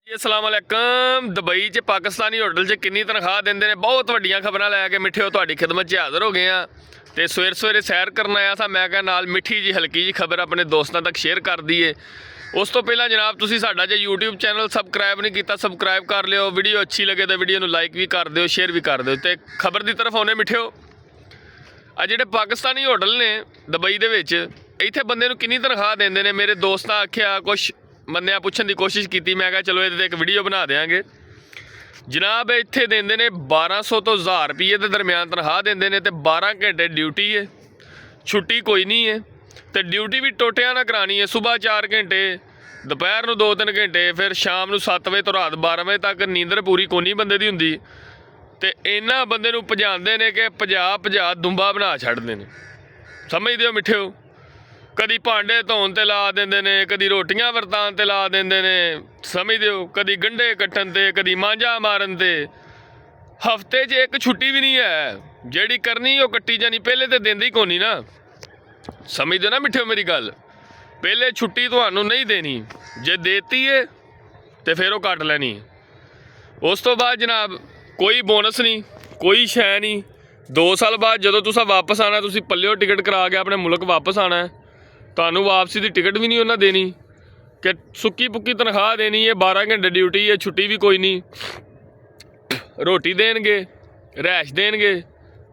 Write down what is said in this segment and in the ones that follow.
अस्सलाम वालेकुम। दुबई च पाकिस्तानी होटल च किन्नी तनख्वाह देंदे ने, बहुत वड्डियां खबरां लैके मिठे तुहाडी खिदमत च हाज़र हो गए हैं। तो सवेरे सवेरे सैर करन आया था, मैं क्या नाल मिठी जी हल्की जी खबर अपने दोस्तों तक शेयर कर दीए। उस तो पहला जनाब तुसीं साडा जे यूट्यूब चैनल सबसक्राइब नहीं किया सबसक्राइब कर लियो। वीडियो अच्छी लगे तो वीडियो लाइक भी कर दिओ, शेयर भी कर दिओ। तो खबर की तरफ आने मिठिओ, आ जिहड़े पाकिस्तानी होटल ने दुबई दे विच इत्थे बंदे नूं किन्नी तनख्वाह देंदे ने। मेरे दोस्तां आख्या कुछ बंदियां पुछण की कोशिश की, मैं कहा चलो ये एक वीडियो बना देंगे। जनाब इत्थे देंदे ने 1200 तो 1000 रुपये के दरम्यान तनख्वाह देंदे ने। ते 12 घंटे ड्यूटी है, छुट्टी कोई नहीं है। तो ड्यूटी भी टोटिया ना करानी है, सुबह 4 घंटे, दोपहर को 2-3 घंटे, फिर शाम को 7 बजे तो रात 12 बजे तक नींदर पूरी कोनी बंदे दी हुंदी। ते इन्ना बंदे नूं भजांदे ने कि 50-50 दुंबा बना छड्डदे ने। समझदे हो मिठिओ, कदी भांडे धोन ते ला देंदे ने, कदी रोटियां वरतान ते ला देंदे ने। समझदे हो, कदी गंढे कट्टन ते, कदी मांझा मारन ते। हफ्ते च एक छुट्टी भी नहीं है, जेड़ी करनी वो कट्टी जानी। पहले तो देंदे ही कोनी ना, समझदे ना मिठिओ मेरी गल। पहले छुट्टी तुहानू नहीं देनी, जे देती है तो फिर वो कट लैनी। उस तो बाद जनाब कोई बोनस नहीं, कोई शै नहीं। 2 साल बाद जो तुसा वापस आना, तुसी पल्लिओ टिकट करा के अपने मुल्क वापस आना है, तुहानू वापसी की टिकट भी नहीं उन्हें देनी कि सुक्की पुक्की तनख्वाह देनी है। 12 घंटे ड्यूटी है, छुट्टी भी कोई नहीं, रोटी देंगे, रैश देंगे।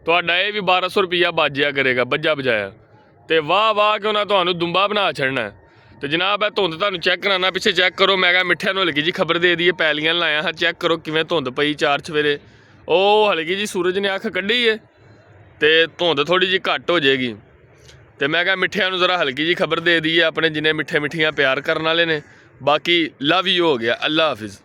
तुहाडा ये भी 1200 रुपया बच जाया करेगा, बज्जा बजाया। तो वाह वाह कि उन्हें तुहानू दुंबा बना छड़ना है। तो जनाब है धुंध तुहानू चैक कराना, पिछे चैक करो। मैं क्या मिठिया हल्की जी खबर दे दी है, पैलियां लाया हाँ, चैक करो किवें धुंध पई 4 सवेरे। ओ हल्की जी सूरज ने अख कढ़ी है, तो धुंध थोड़ी जी घट हो जाएगी। तो मैं क्या मिठिया जरा हल्की जी खबर दे दी है अपने जिन्हें मिठे मिठियां प्यार करने वाले ने। बाकी लव यू हो गया। अल्लाह हाफिज़।